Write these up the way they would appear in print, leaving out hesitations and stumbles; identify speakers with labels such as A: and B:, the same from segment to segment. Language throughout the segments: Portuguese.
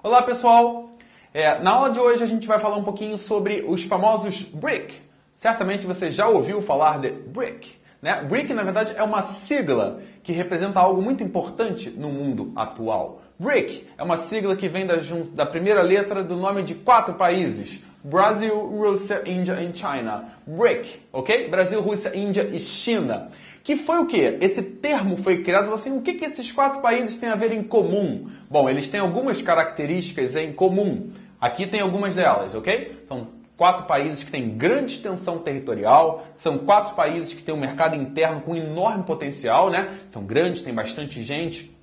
A: Olá pessoal! Na aula de hoje a gente vai falar um pouquinho sobre os famosos BRIC. Certamente você já ouviu falar de BRIC, né? BRIC na verdade é uma sigla que representa algo muito importante no mundo atual. BRIC é uma sigla que vem da primeira letra do nome de 4 países. Brasil, Rússia, Índia e China. BRIC, ok? Brasil, Rússia, Índia e China. Que foi o quê? Esse termo foi criado, assim, o que esses 4 países têm a ver em comum? Bom, eles têm algumas características em comum. Aqui tem algumas delas, ok? São 4 países que têm grande extensão territorial, são 4 países que têm um mercado interno com enorme potencial, né? São grandes, tem bastante gente.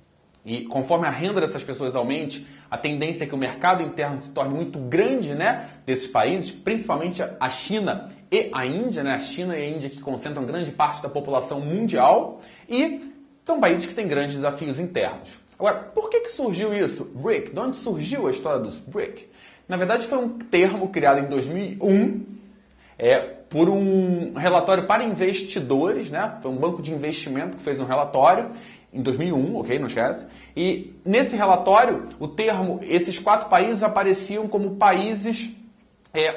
A: E conforme a renda dessas pessoas aumente, a tendência é que o mercado interno se torne muito grande, né, desses países, principalmente a China e a Índia, né? A China e a Índia que concentram grande parte da população mundial e são países que têm grandes desafios internos. Agora, por que surgiu isso? BRIC. De onde surgiu a história dos BRIC? Na verdade, foi um termo criado em 2001 por um relatório para investidores, né? Foi um banco de investimento que fez um relatório em 2001, ok? Não esquece. E nesse relatório, esses 4 países apareciam como países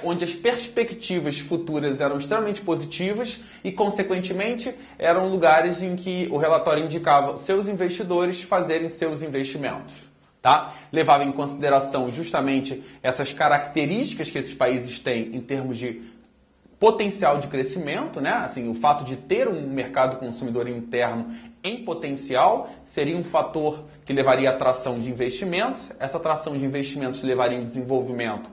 A: onde as perspectivas futuras eram extremamente positivas e, consequentemente, eram lugares em que o relatório indicava seus investidores fazerem seus investimentos. Tá? Levava em consideração justamente essas características que esses países têm em termos de potencial de crescimento, né? Assim, o fato de ter um mercado consumidor interno em potencial seria um fator que levaria à atração de investimentos. Essa atração de investimentos levaria ao desenvolvimento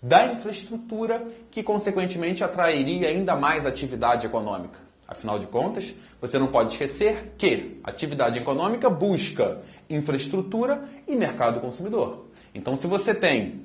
A: da infraestrutura, que consequentemente atrairia ainda mais atividade econômica. Afinal de contas, você não pode esquecer que atividade econômica busca infraestrutura e mercado consumidor. Então, se você tem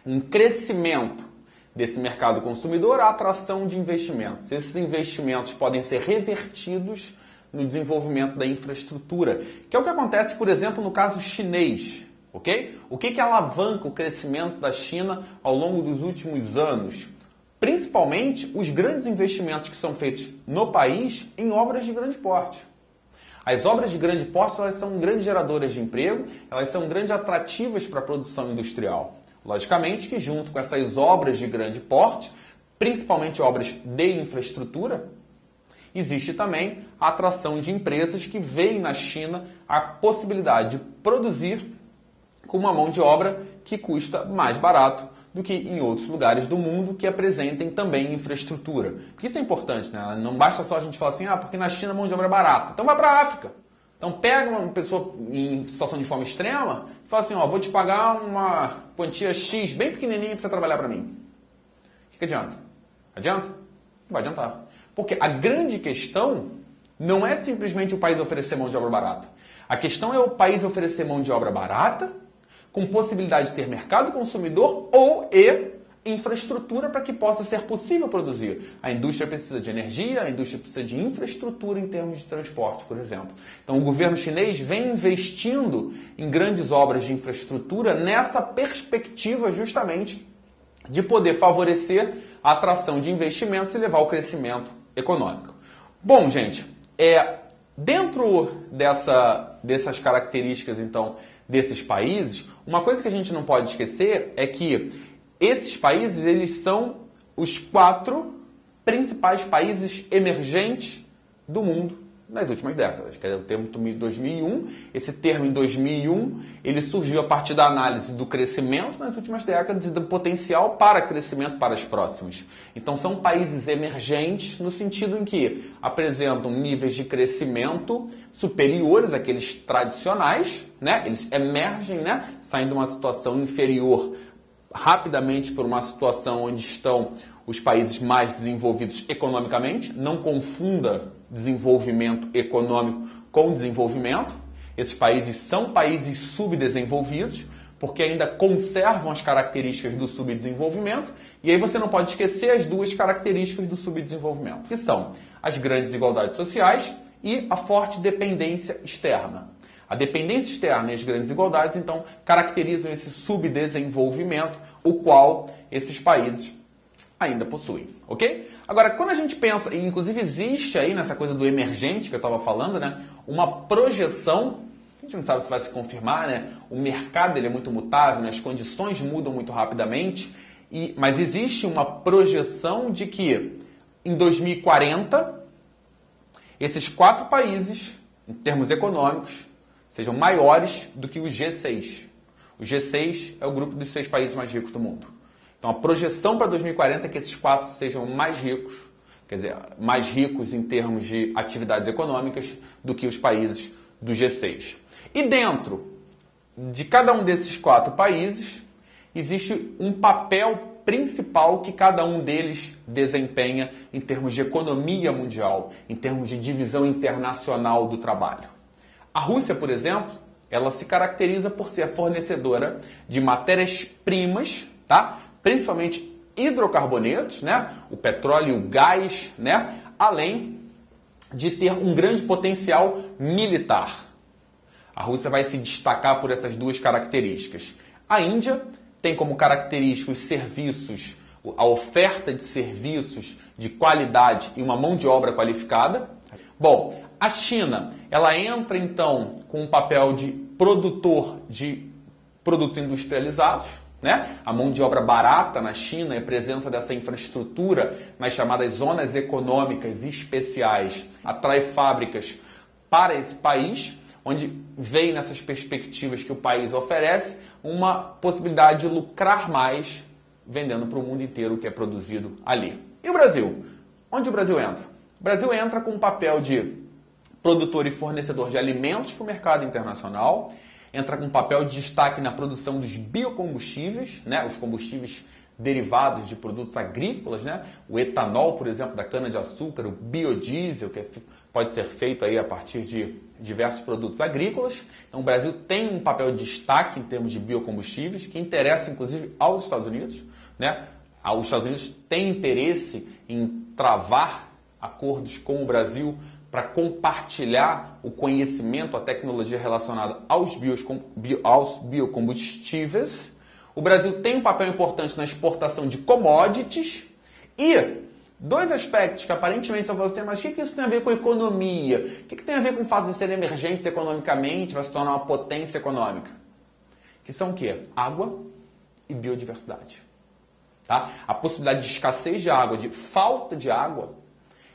A: um crescimento desse mercado consumidor, a atração de investimentos. Esses investimentos podem ser revertidos no desenvolvimento da infraestrutura, que é o que acontece, por exemplo, no caso chinês. Ok? O que alavanca o crescimento da China ao longo dos últimos anos? Principalmente os grandes investimentos que são feitos no país em obras de grande porte. As obras de grande porte elas são grandes geradoras de emprego, elas são grandes atrativas para a produção industrial. Logicamente que junto com essas obras de grande porte, principalmente obras de infraestrutura, existe também a atração de empresas que veem na China a possibilidade de produzir com uma mão de obra que custa mais barato do que em outros lugares do mundo que apresentem também infraestrutura. Porque isso é importante, né? Não basta só a gente falar assim, porque na China a mão de obra é barata. Então vai para a África. Então pega uma pessoa em situação de fome extrema e fala assim, vou te pagar uma quantia X bem pequenininha para você trabalhar para mim. O que adianta? Adianta? Não vai adiantar. Porque a grande questão não é simplesmente o país oferecer mão de obra barata. A questão é o país oferecer mão de obra barata com possibilidade de ter mercado consumidor e infraestrutura para que possa ser possível produzir. A indústria precisa de energia, a indústria precisa de infraestrutura em termos de transporte, por exemplo. Então o governo chinês vem investindo em grandes obras de infraestrutura nessa perspectiva justamente de poder favorecer a atração de investimentos e levar ao crescimento econômico. Bom, gente, dentro dessas características, então, desses países, uma coisa que a gente não pode esquecer é que esses países, eles são os 4 principais países emergentes do mundo nas últimas décadas. Que é o termo de 2001. Esse termo em 2001, ele surgiu a partir da análise do crescimento nas últimas décadas e do potencial para crescimento para as próximas. Então são países emergentes no sentido em que apresentam níveis de crescimento superiores àqueles tradicionais, né? Eles emergem, né? Saindo de uma situação inferior rapidamente por uma situação onde estão os países mais desenvolvidos economicamente. Não confunda desenvolvimento econômico com desenvolvimento. Esses países são países subdesenvolvidos, porque ainda conservam as características do subdesenvolvimento. E aí você não pode esquecer as 2 características do subdesenvolvimento, que são as grandes desigualdades sociais e a forte dependência externa. A dependência externa e as grandes desigualdades, então, caracterizam esse subdesenvolvimento, o qual esses países ainda possuem, ok? Agora, quando a gente pensa, e inclusive existe aí nessa coisa do emergente que eu estava falando, né, uma projeção gente não sabe se vai se confirmar, né? O mercado ele é muito mutável, né? As condições mudam muito rapidamente, mas existe uma projeção de que em 2040 esses 4 países, em termos econômicos, sejam maiores do que o G6. O G6 é o grupo dos 6 países mais ricos do mundo. Então a projeção para 2040 é que esses 4 sejam mais ricos, quer dizer, mais ricos em termos de atividades econômicas do que os países do G6. E dentro de cada um desses 4 países, existe um papel principal que cada um deles desempenha em termos de economia mundial, em termos de divisão internacional do trabalho. A Rússia, por exemplo, ela se caracteriza por ser fornecedora de matérias-primas, tá? Principalmente hidrocarbonetos, né? O petróleo e o gás, né? Além de ter um grande potencial militar. A Rússia vai se destacar por essas 2 características. A Índia tem como característica os serviços, a oferta de serviços de qualidade e uma mão de obra qualificada. Bom, a China, ela entra então com um papel de produtor de produtos industrializados, né? A mão de obra barata na China e a presença dessa infraestrutura nas chamadas zonas econômicas especiais atrai fábricas para esse país, onde vem nessas perspectivas que o país oferece uma possibilidade de lucrar mais vendendo para o mundo inteiro o que é produzido ali. E o Brasil? Onde o Brasil entra? O Brasil entra com um papel de produtor e fornecedor de alimentos para o mercado internacional, entra com um papel de destaque na produção dos biocombustíveis, né? Os combustíveis derivados de produtos agrícolas, né? O etanol, por exemplo, da cana-de-açúcar, o biodiesel, que pode ser feito aí a partir de diversos produtos agrícolas. Então, o Brasil tem um papel de destaque em termos de biocombustíveis, que interessa, inclusive, aos Estados Unidos, né? Os Estados Unidos têm interesse em travar acordos com o Brasil para compartilhar o conhecimento, a tecnologia relacionada aos biocombustíveis. O Brasil tem um papel importante na exportação de commodities e 2 aspectos que aparentemente são você, mas o que isso tem a ver com economia? O que tem a ver com o fato de serem emergentes economicamente, vai se tornar uma potência econômica? Que são o quê? Água e biodiversidade. Tá? A possibilidade de escassez de água, de falta de água,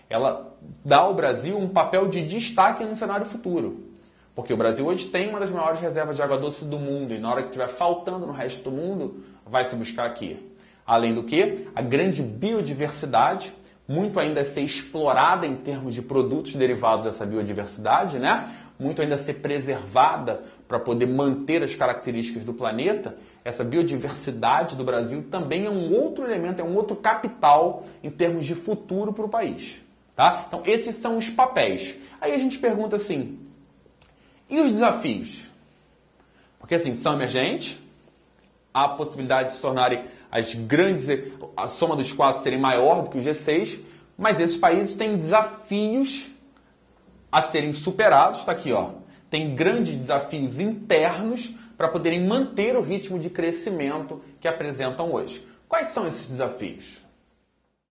A: ela dá ao Brasil um papel de destaque no cenário futuro. Porque o Brasil hoje tem uma das maiores reservas de água doce do mundo e na hora que estiver faltando no resto do mundo, vai se buscar aqui. Além do que, a grande biodiversidade, muito ainda a ser explorada em termos de produtos derivados dessa biodiversidade, né? Muito ainda a ser preservada para poder manter as características do planeta. Essa biodiversidade do Brasil também é um outro elemento, é um outro capital em termos de futuro para o país. Tá? Então, esses são os papéis. Aí a gente pergunta assim, e os desafios? Porque assim, são emergentes, há a possibilidade de se tornarem as grandes, a soma dos 4 serem maior do que o G6, mas esses países têm desafios a serem superados, está aqui, ó. Tem grandes desafios internos para poderem manter o ritmo de crescimento que apresentam hoje. Quais são esses desafios?